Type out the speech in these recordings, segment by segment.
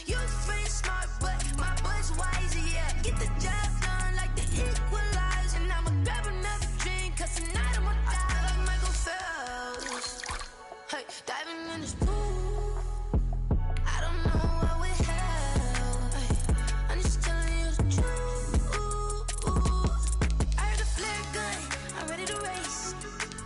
You free smart, but my boy's wise, yeah. Get the job done like the equalizer. And I'ma grab another drink, cause tonight I'ma die like Michael Phelps. Hey, diving in this pool. I don't know what we have. Hey, I'm just telling you the truth. I heard a flare gun, I'm ready to race.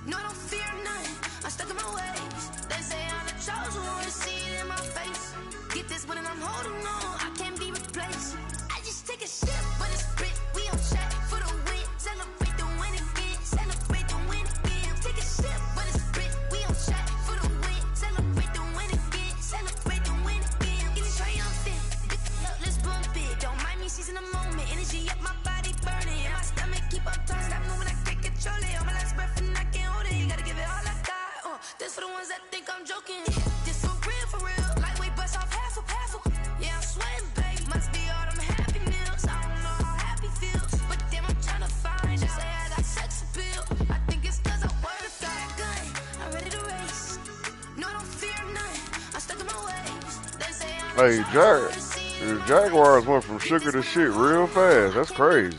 No, I don't fear none, I'm stuck in my ways. They say I'm the chosen one, see it in my face. Get this one and I'm holding on, I can't be replaced. I just take a sip, but it's Brit, we on track for the win. Celebrate the win again, celebrate the win again. Take a sip, but it's Brit, we on track for the win. Celebrate the win again, celebrate the win again. Getting triumphant, let's bump it. Don't mind me seizing the moment, energy up my body burning. And my stomach keep up tossed, stop moving, I can't control it. On my last breath and I can't hold it, you gotta give it all I got. This for the ones that think I'm joking. This for real, lightweight bust off half a. Yeah, I'm sweating, babe, must be all them happy meals. I don't know how happy feels, but damn, I'm trying to find out. Say I got sex appeal, I think it's cause I work. Got a gun, I'm ready to race. No, I don't fear none, I'm stuck in my ways. They say I'm Hey, the Jaguars went from sugar to shit real fast. That's crazy.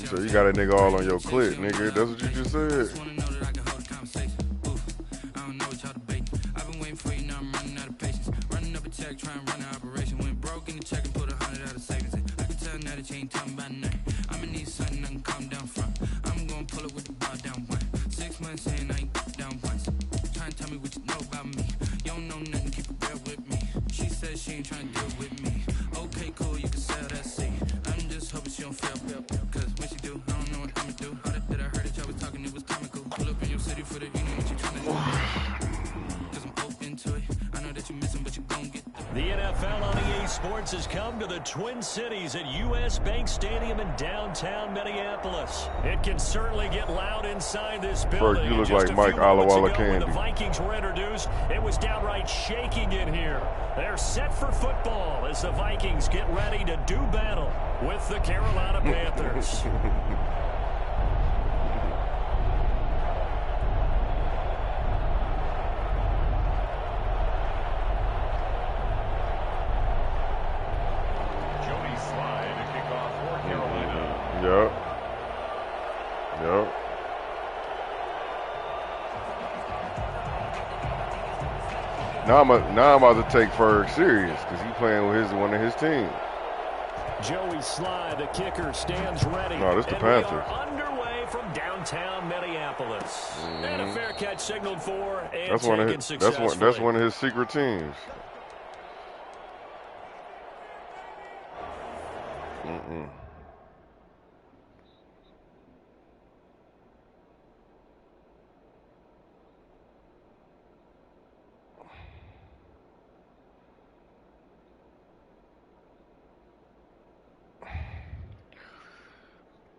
So you got a nigga all on your clip, nigga. That's what you just said. Has come to the Twin Cities at U.S. Bank Stadium in downtown Minneapolis. It can certainly get loud inside this building. You look like Mike Alawala Candy. When the Vikings were introduced, it was downright shaking in here. They're set for football as the Vikings get ready to do battle with the Carolina Panthers. Now I'm about to take Ferg serious because he's playing with one of his teams. Joey Sly, the kicker, stands ready. No, this the Panthers. We are underway from downtown Minneapolis. And a fair catch signaled for and taken successfully. That's one of his secret teams.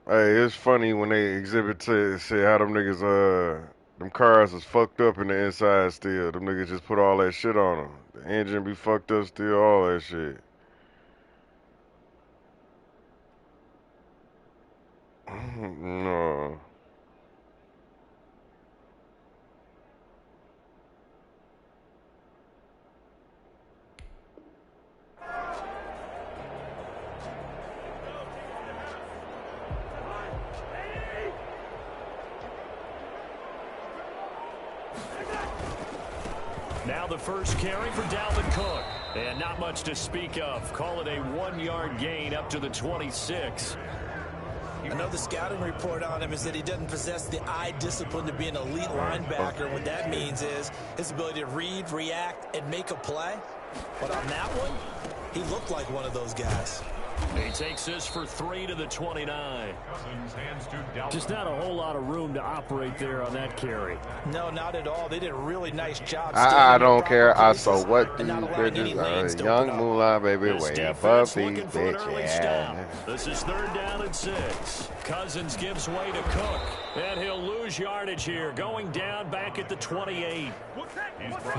Hey, it's funny when they exhibit to say how them niggas, them cars is fucked up in the inside still. Them niggas just put all that shit on them. The engine be fucked up still, all that shit. No. Now the first carry for Dalvin Cook. And not much to speak of. Call it a 1-yard gain up to the 26. I know the scouting report on him is that he doesn't possess the eye discipline to be an elite linebacker. What that means is his ability to read, react, and make a play. But on that one, he looked like one of those guys. He takes this for 3 to the 29. Just not a whole lot of room to operate there on that carry. No, not at all. They did a really nice job. I don't care. I saw what these bitches are. Young moolah, baby, way above these bitches. Yeah. This is 3rd down and 6. Cousins gives way to Cook. And he'll lose yardage here, going down back at the 28.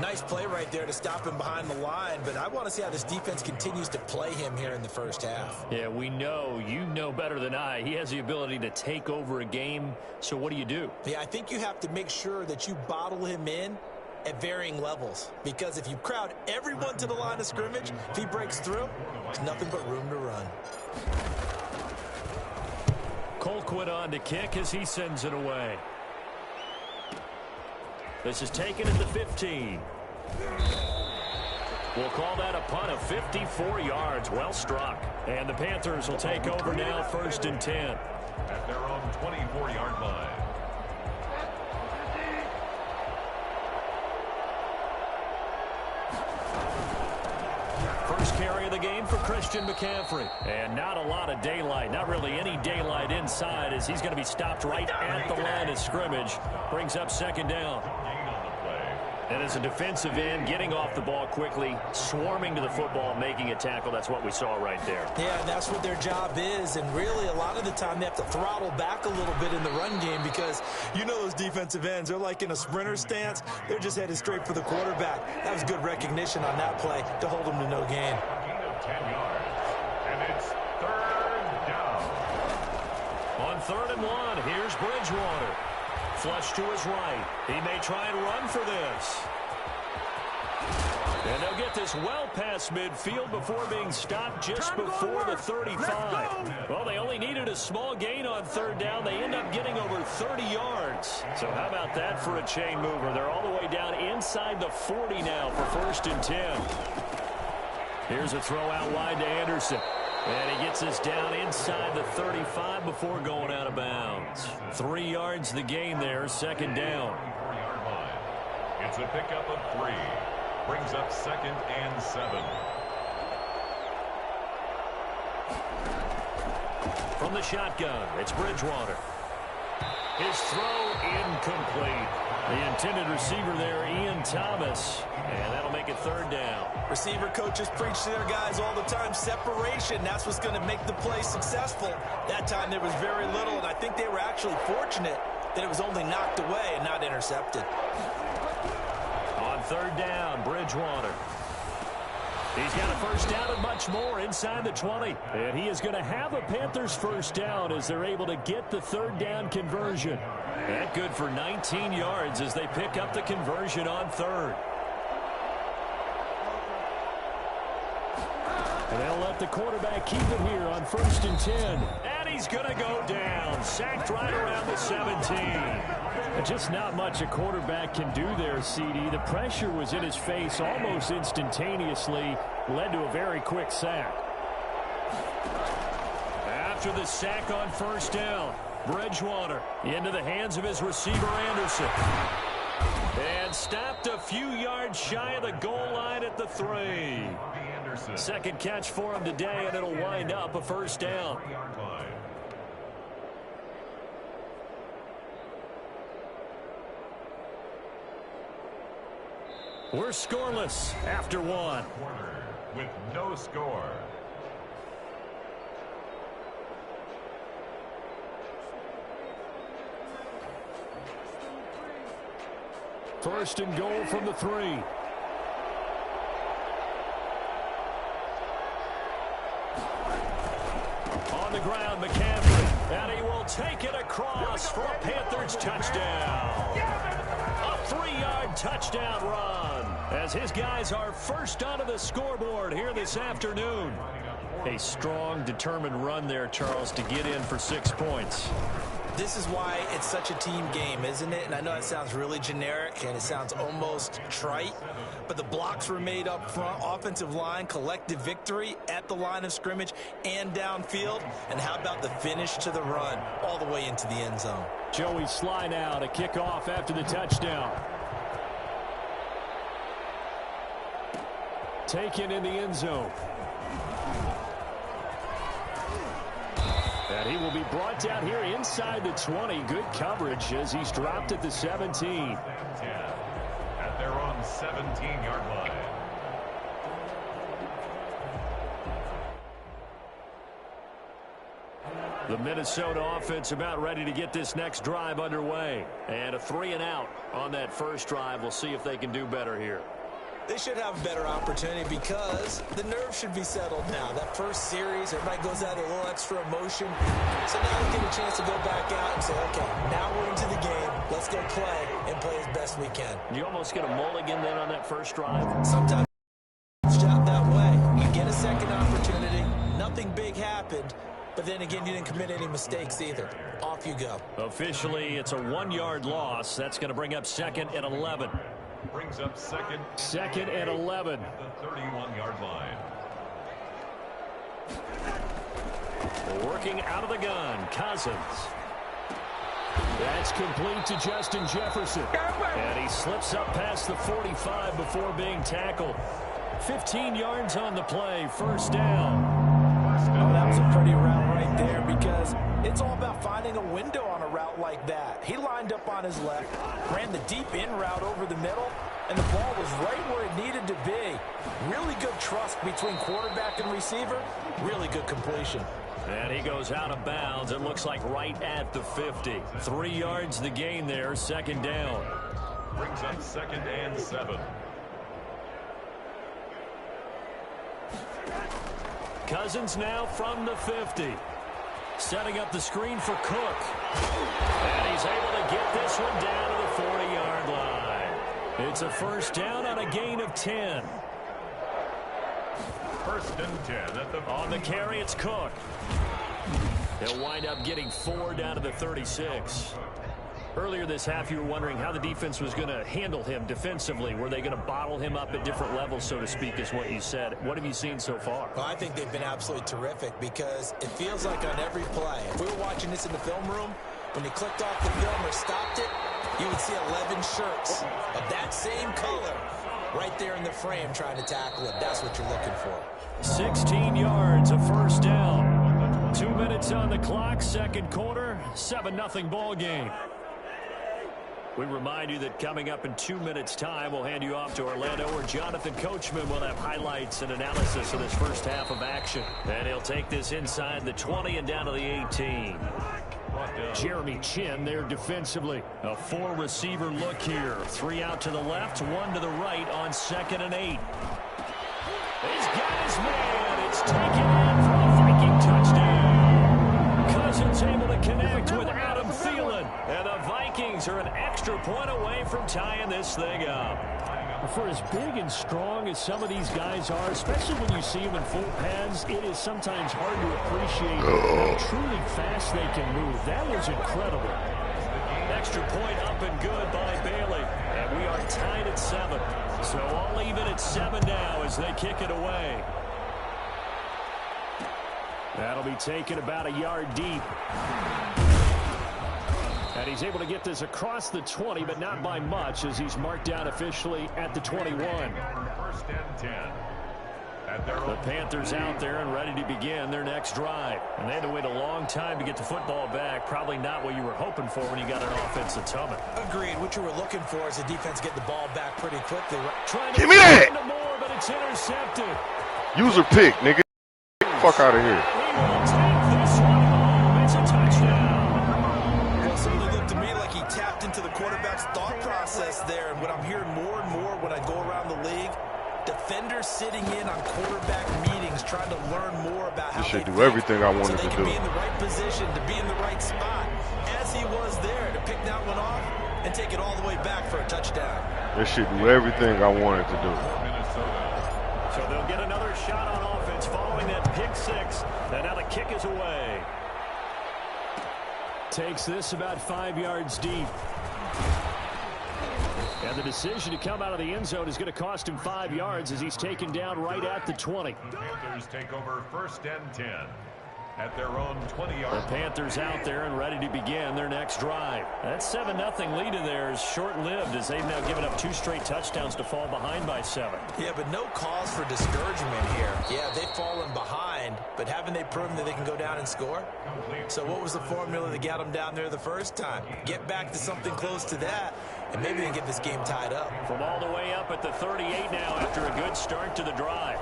Nice play right there to stop him behind the line, but I want to see how this defense continues to play him here in the first half. Yeah, we know. You know better than I. He has the ability to take over a game, so what do? Yeah, I think you have to make sure that you bottle him in at varying levels, because if you crowd everyone to the line of scrimmage, if he breaks through, there's nothing but room to run. Colquitt on to kick as he sends it away. This is taken at the 15. We'll call that a punt of 54 yards. Well struck. And the Panthers will take over now, 1st and 10. At their own 24-yard line. First carry of the game for Christian McCaffrey. And not a lot of daylight. Not really any daylight inside, as he's going to be stopped right at the line of scrimmage. Brings up 2nd down. And as a defensive end, getting off the ball quickly, swarming to the football, making a tackle. That's what we saw right there. Yeah, that's what their job is. And really, a lot of the time, they have to throttle back a little bit in the run game, because you know those defensive ends, they're like in a sprinter stance. They're just headed straight for the quarterback. That was good recognition on that play to hold them to no gain. 10 yards. And it's 3rd down. On 3rd and 1, here's Bridgewater. Flush to his right. He may try and run for this. And they'll get this well past midfield before being stopped just before the 35. Well, they only needed a small gain on 3rd down. They end up getting over 30 yards. So how about that for a chain mover? They're all the way down inside the 40 now for 1st and 10. Here's a throw out wide to Anderson. And he gets us down inside the 35 before going out of bounds. 3 yards the gain there, 2nd down. 4-yard line. It's a pickup of 3. Brings up 2nd and 7. From the shotgun, it's Bridgewater. His throw incomplete. The intended receiver there, Ian Thomas. And that'll make it 3rd down. Receiver coaches preach to their guys all the time. Separation, that's what's going to make the play successful. That time there was very little, and I think they were actually fortunate that it was only knocked away and not intercepted. On 3rd down, Bridgewater. He's got a 1st down and much more inside the 20. And he is going to have a Panthers 1st down as they're able to get the 3rd down conversion. And good for 19 yards as they pick up the conversion on 3rd. And they'll let the quarterback keep it here on 1st and 10. And he's going to go down. Sacked right around the 17. Just not much a quarterback can do there, CD. The pressure was in his face almost instantaneously. Led to a very quick sack. After the sack on 1st down, Bridgewater into the hands of his receiver, Anderson. And stopped a few yards shy of the goal line at the 3. 2nd catch for him today, and it'll wind up a 1st down. We're scoreless after 1. With no score. First and goal from the 3. On the ground, McCaffrey. And he will take it across for a Panthers touchdown. A 3-yard touchdown run as his guys are first onto the scoreboard here this afternoon. A strong, determined run there, Charles, to get in for 6 points. This is why it's such a team game, isn't it? And I know it sounds really generic and it sounds almost trite, but the blocks were made up front, offensive line, collective victory at the line of scrimmage and downfield. And how about the finish to the run all the way into the end zone? Joey Sly now to kick off after the touchdown. Taken in the end zone. And he will be brought down here inside the 20. Good coverage as he's dropped at the 17. At their own 17-yard line. The Minnesota offense about ready to get this next drive underway. And a 3-and-out on that first drive. We'll see if they can do better here. They should have a better opportunity because the nerves should be settled now. That first series, everybody goes out with a little extra emotion. So now they get a chance to go back out and say, okay, now we're into the game. Let's go play and play as best we can. You almost get a mulligan then on that first drive? Sometimes it's shot that way. You get a second opportunity. Nothing big happened. But then again, you didn't commit any mistakes either. Off you go. Officially, it's a 1-yard loss. That's going to bring up 2nd and 11. Brings up second. 2nd and 11. The 31-yard line. Working out of the gun, Cousins. That's complete to Justin Jefferson. And he slips up past the 45 before being tackled. 15 yards on the play, first down. Oh, that was a pretty route right there because it's all about finding a window on a route like that. He lined up on his left, ran the deep in route over the middle, and the ball was right where it needed to be. Really good trust between quarterback and receiver. Really good completion. And he goes out of bounds. It looks like right at the 50. 3 yards the gain there, second down. Brings up 2nd and 7. Cousins now from the 50. Setting up the screen for Cook. And he's able to get this one down to the 40-yard line. It's a first down on a gain of 10. First and 10 at the... On the carry, it's Cook. He'll wind up getting 4 down to the 36. Earlier this half, you were wondering how the defense was going to handle him defensively. Were they going to bottle him up at different levels, so to speak, is what you said. What have you seen so far? Well, I think they've been absolutely terrific because it feels like on every play, if we were watching this in the film room, when he clicked off the film or stopped it, you would see 11 shirts of that same color right there in the frame trying to tackle him. That's what you're looking for. 16 yards, a first down. 2 minutes on the clock, second quarter, 7-0 ball game. We remind you that coming up in 2 minutes' time, we'll hand you off to Orlando, where Jonathan Coachman will have highlights and analysis of this first half of action. And he'll take this inside the 20 and down to the 18. Jeremy Chin there defensively. A 4-receiver look here. 3 out to the left, 1 to the right on 2nd and 8. He's got his man. It's taken in for a Viking touchdown. Cousins able to connect with Adam Thielen. And the Vikings are an extra point away from tying this thing up. For as big and strong as some of these guys are, especially when you see them in full pads, it is sometimes hard to appreciate how truly fast they can move. That was incredible. Extra point up and good by Bailey. And we are tied at 7. So all even at 7 now as they kick it away. That'll be taken about a yard deep. And he's able to get this across the 20, but not by much, as he's marked down officially at the 21. First and 10. The Panthers out there and ready to begin their next drive. And they had to wait a long time to get the football back. Probably not what you were hoping for when you got an offensive tunnel. Agreed. What you were looking for is the defense get the ball back pretty quickly. Give me that! More, but it's intercepted. User pick, nigga. Get the fuck out of here. He will take this one home. It's a touchdown. Well, certainly looked to me like he tapped into the quarterback's thought process there. And what I'm hearing more and more when I go around the league, defenders sitting in on quarterback meetings trying to learn more about how This should they do everything I wanted so they to can do. be in the right position, to be in the right spot, as he was there, to pick that one off and take it all the way back for a touchdown. This should do everything I wanted to do. So they'll get another shot on offense following that pick 6. And now the kick is away. Takes this about 5 yards deep. And the decision to come out of the end zone is going to cost him 5 yards as he's taken down right at the 20. Panthers take over first and 10. at their own 20-yard line. The Panthers out there and ready to begin their next drive. That 7-0 lead in there is short-lived as they've now given up 2 straight touchdowns to fall behind by 7. Yeah, but no cause for discouragement here. Yeah, they've fallen behind, but haven't they proven that they can go down and score? So what was the formula that got them down there the first time? Get back to something close to that, and maybe they can get this game tied up. From all the way up at the 38 now after a good start to the drive.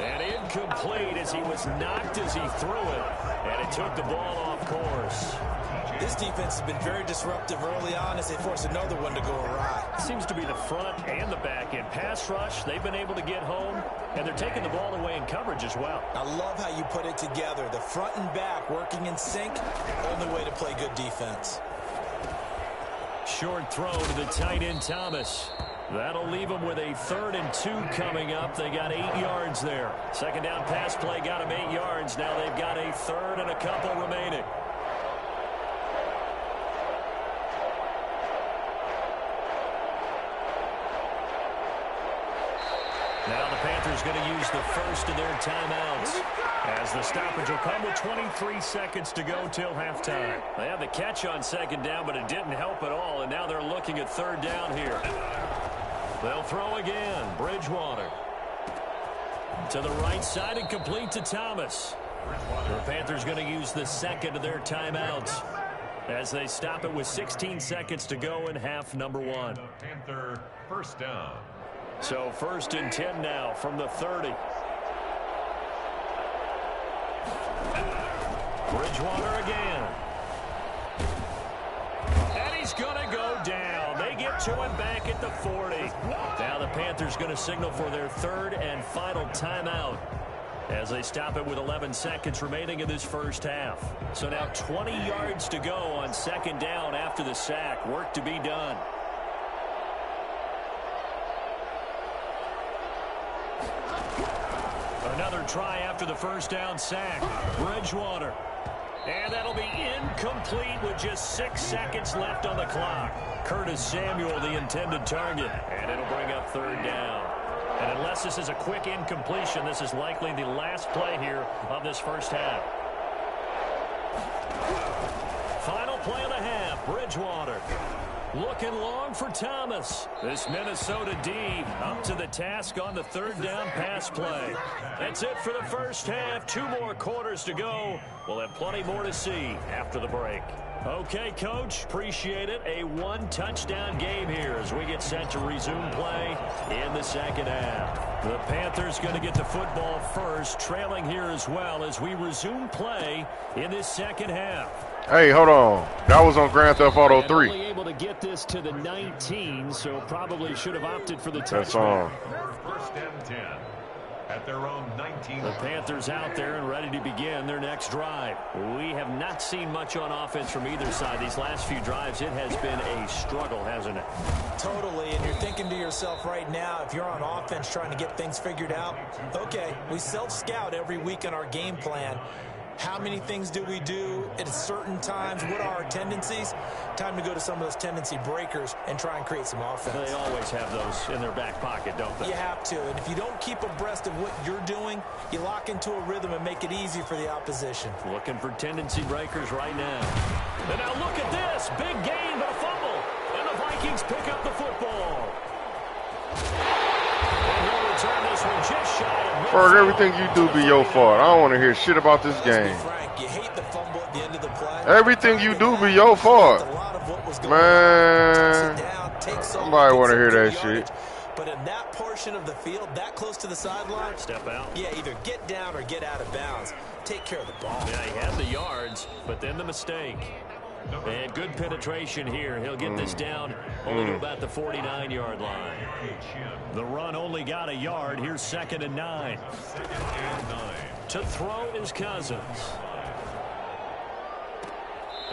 And incomplete as he was knocked as he threw it, and it took the ball off course. This defense has been very disruptive early on as they force another one to go awry. Seems to be the front and the back end. Pass rush, they've been able to get home, and they're taking the ball away in coverage as well. I love how you put it together. The front and back working in sync, only way to play good defense. Short throw to the tight end Thomas. That'll leave them with a 3rd and 2 coming up. They got 8 yards there. Second down pass play got them 8 yards. Now they've got a 3rd and a couple remaining. Now the Panthers going to use the first of their timeouts, as the stoppage will come with 23 seconds to go till halftime. They had the catch on second down, but it didn't help at all, and now they're looking at 3rd down here. They'll throw again. Bridgewater to the right side and complete to Thomas. The Panthers going to use the second of their timeouts as they stop it with 16 seconds to go in half number 1. Panther first down. So 1st and 10 now from the 30. Bridgewater again. And he's going to go down. They get to him back at the 40. Now the Panthers going to signal for their 3rd and final timeout as they stop it with 11 seconds remaining in this first half. So now 20 yards to go on second down after the sack. Work to be done. Another try after the first down sack. Bridgewater. And that'll be incomplete with just 6 seconds left on the clock. Curtis Samuel, the intended target. And it'll bring up 3rd down. And unless this is a quick incompletion, this is likely the last play here of this first half. Final play of the half, Bridgewater. Looking long for Thomas. This Minnesota D up to the task on the 3rd down pass play. That's it for the first half. 2 more quarters to go. We'll have plenty more to see after the break. Okay, Coach, appreciate it. A 1-touchdown game here as we get set to resume play in the second half. The Panthers going to get the football first, trailing here as well as we resume play in this second half. Hey, hold on. That was on Grand Theft Auto 3. Only able to get this to the 19, so probably should have opted for the That's touchdown. on. 1st and 10 at their own 19. The Panthers out there and ready to begin their next drive. We have not seen much on offense from either side. These last few drives, it has been a struggle, hasn't it? Totally, and you're thinking to yourself right now, if you're on offense trying to get things figured out, okay, we self-scout every week in our game plan. How many things do we do at certain times? What are our tendencies? Time to go to some of those tendency breakers and try and create some offense. They always have those in their back pocket, don't they? You have to, and if you don't keep abreast of what you're doing, you lock into a rhythm and make it easy for the opposition. Looking for tendency breakers right now. And now look at this. Big gain, but a fumble. And the Vikings pick up the football. And he'll return this one just shy of midfield. Ferg, everything you do be your fault. I don't want to hear shit about this game. Frank, you hate the fumble at the end of the play. Everything you do be your fault. Man, somebody want to hear that shit. But in that portion of the field, that close to the sideline, Step out. yeah, either get down or get out of bounds. Take care of the ball. Yeah, he had the yards, but then the mistake. And good penetration here. He'll get this down only to about the 49-yard line. The run only got a yard. Here's 2nd and 9. To throw is Cousins.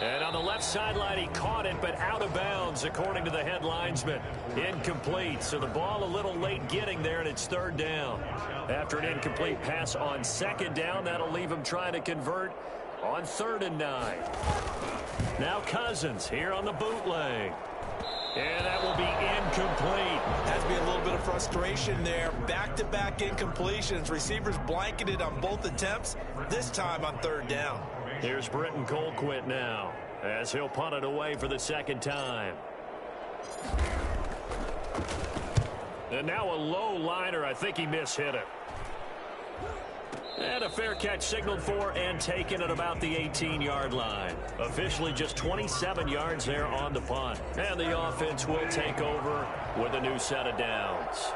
And on the left sideline, he caught it, but out of bounds, according to the head linesman. Incomplete, so the ball a little late getting there, and it's 3rd down. After an incomplete pass on 2nd down, that'll leave him trying to convert on 3rd and 9. Now Cousins here on the bootleg. And that will be incomplete. Has to be a little bit of frustration. frustration there. Back-to-back incompletions. Receivers blanketed on both attempts, this time on third down. Here's Britton Colquitt now, as he'll punt it away for the second time. And now a low liner. I think he mishit it. And a fair catch signaled for and taken at about the 18-yard line. Officially just 27 yards there on the punt. And the offense will take over with a new set of downs.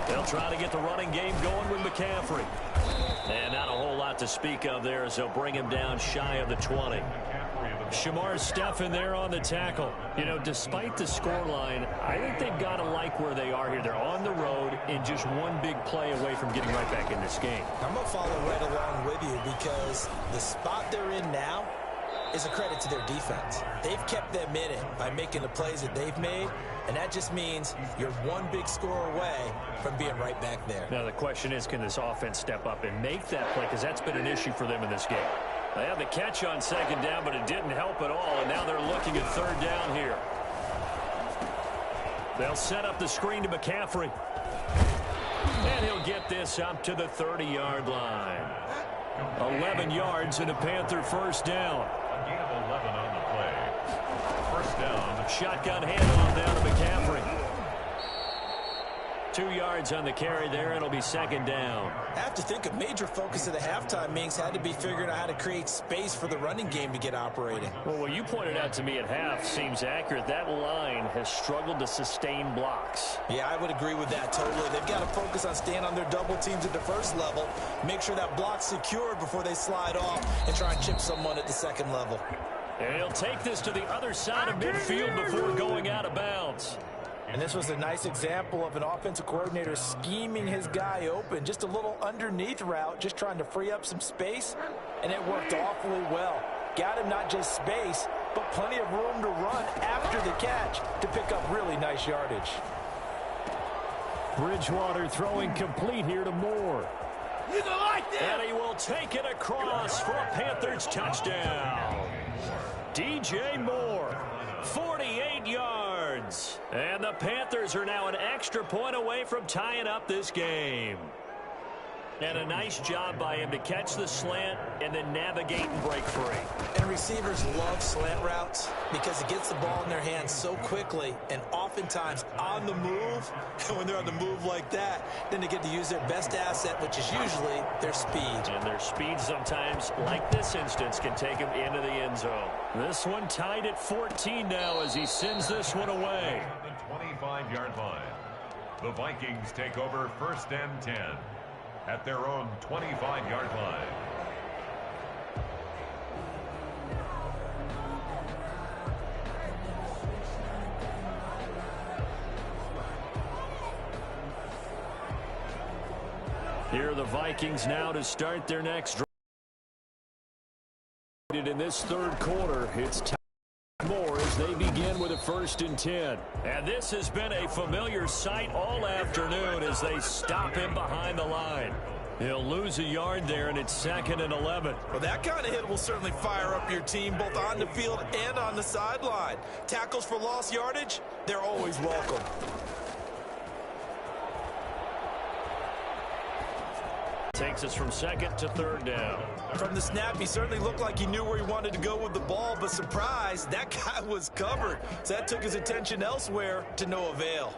They'll try to get the running game going with McCaffrey. And not a whole lot to speak of there as they'll bring him down shy of the 20. Shamar Stephen there on the tackle. You know, despite the scoreline, I think they've got to like where they are here. They're on the road and just one big play away from getting right back in this game. I'm going to follow right along with you because the spot they're in now is a credit to their defense. They've kept them in it by making the plays that they've made, and that just means you're one big score away from being right back there. Now the question is, can this offense step up and make that play? Because that's been an issue for them in this game. They had the catch on second down, but it didn't help at all, and now they're looking at third down here. They'll set up the screen to McCaffrey. And he'll get this up to the 30-yard line. 11 yards and a Panther first down. A gain of 11 on the play. First down. Shotgun handoff down to McCaffrey. 2 yards on the carry there. It'll be second down. I have to think a major focus of the halftime meetings had to be figuring out how to create space for the running game to get operating. Well, what you pointed out to me at half seems accurate. That line has struggled to sustain blocks. Yeah, I would agree with that totally. They've got to focus on staying on their double teams at the first level, make sure that block's secured before they slide off and try and chip someone at the second level. And he'll take this to the other side of midfield before going out of bounds. And this was a nice example of an offensive coordinator scheming his guy open. Just a little underneath route, just trying to free up some space, and it worked awfully well. Got him not just space, but plenty of room to run after the catch to pick up really nice yardage. Bridgewater throwing complete here to Moore. And he will take it across for a Panthers touchdown. DJ Moore, 48 yards. And the Panthers are now an extra point away from tying up this game. And a nice job by him to catch the slant and then navigate and break free. And receivers love slant routes because it gets the ball in their hands so quickly and oftentimes on the move. And when they're on the move like that, then they get to use their best asset, which is usually their speed. And their speed sometimes, like this instance, can take them into the end zone. This one tied at 14 now as he sends this one away. The 25-yard line. The Vikings take over first and 10. At their own 25-yard line. Here are the Vikings now to start their next drive. In this third quarter, it's more as they begin with a 1st and 10. And this has been a familiar sight all afternoon as they stop him behind the line. He'll lose a yard there, and it's 2nd and 11. Well, that kind of hit will certainly fire up your team both on the field and on the sideline. Tackles for lost yardage, they're always welcome. Takes us from 2nd to 3rd down. From the snap, he certainly looked like he knew where he wanted to go with the ball, but surprise, that guy was covered. So that took his attention elsewhere to no avail.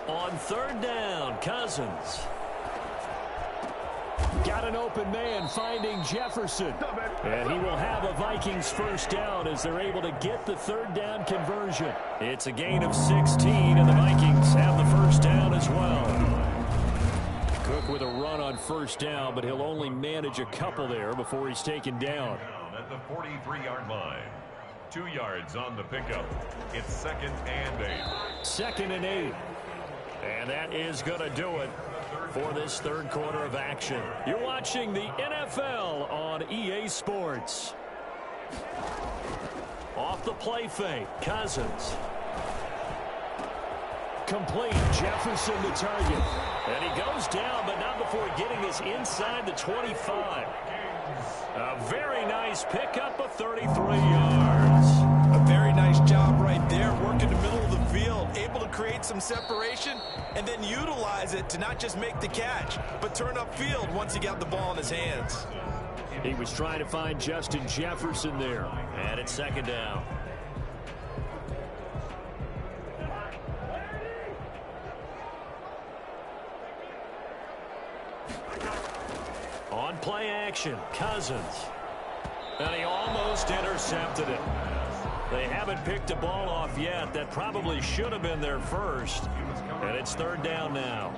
On 3rd down, Cousins. Got an open man finding Jefferson. And he will have a Vikings first down as they're able to get the 3rd down conversion. It's a gain of 16, and the Vikings have the first down as well. Cook with a run on 1st down, but he'll only manage a couple there before he's taken down. At the 43-yard line. 2 yards on the pickup. It's 2nd and 8. 2nd and 8. And that is going to do it for this third quarter of action. You're watching the NFL on EA Sports. Off the play fake, Cousins. complete. Jefferson the target. And he goes down, but not before getting this inside the 25. A very nice pickup of 33 yards. A very nice job right there, working the middle of the field, able to create some separation and then utilize it to not just make the catch, but turn upfield once he got the ball in his hands. He was trying to find Justin Jefferson there. And it's second down. On play action, Cousins. And he almost intercepted it. They haven't picked a ball off yet. That probably should have been their first. And it's third down now.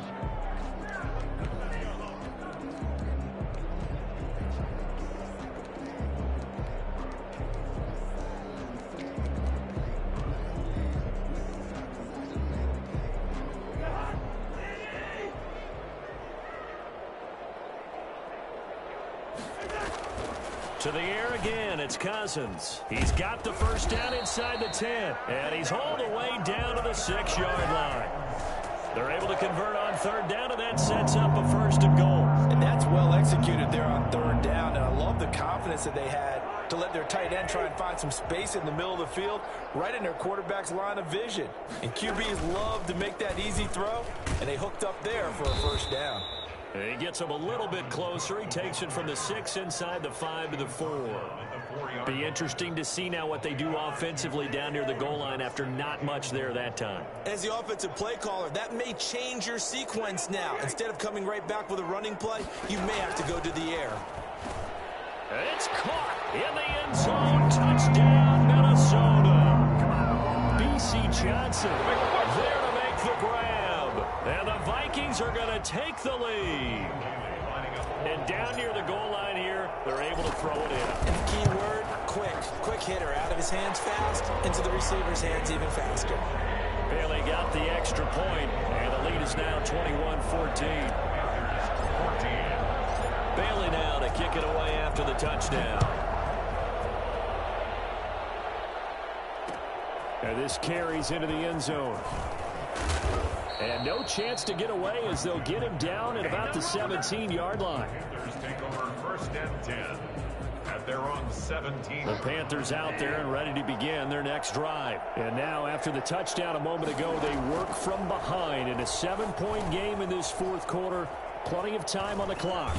To the air again, it's Cousins. He's got the first down inside the 10, and he's hauled away down to the 6-yard line. They're able to convert on third down, and that sets up a first and goal. And that's well executed there on third down, and I love the confidence that they had to let their tight end try and find some space in the middle of the field, right in their quarterback's line of vision. And QBs love to make that easy throw, and they hooked up there for a first down. And he gets him a little bit closer. He takes it from the 6 inside the 5 to the 4. Be interesting to see now what they do offensively down near the goal line after not much there that time. As the offensive play caller, that may change your sequence now. Instead of coming right back with a running play, you may have to go to the air. It's caught in the end zone. Touchdown, Minnesota. B.C. Johnson there to make the grab. And the Vikings are going to take the lead. And down near the goal line here, they're able to throw it in. And the key word, quick. Quick hitter out of his hands fast, into the receiver's hands even faster. Bailey got the extra point, and the lead is now 21-14. Bailey now to kick it away after the touchdown. And this carries into the end zone. And no chance to get away as they'll get him down at about the 17-yard line. Take over first and 10 at their own 17. The Panthers out there and ready to begin their next drive. And now after the touchdown a moment ago, they work from behind in a 7-point game in this fourth quarter. Plenty of time on the clock.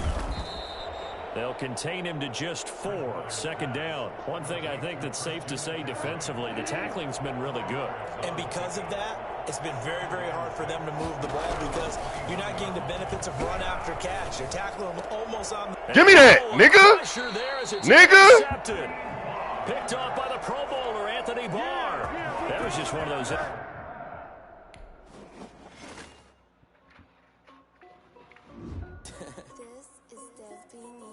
They'll contain him to just 4. Second down. One thing I think that's safe to say defensively, the tackling's been really good. And because of that, it's been very, very hard for them to move the ball because you're not getting the benefits of run after catch. They're tackling almost on the... Give me that, nigga! Nigga! Intercepted. Picked off by the Pro Bowler, Anthony Barr. That was just one of those... This is Dev being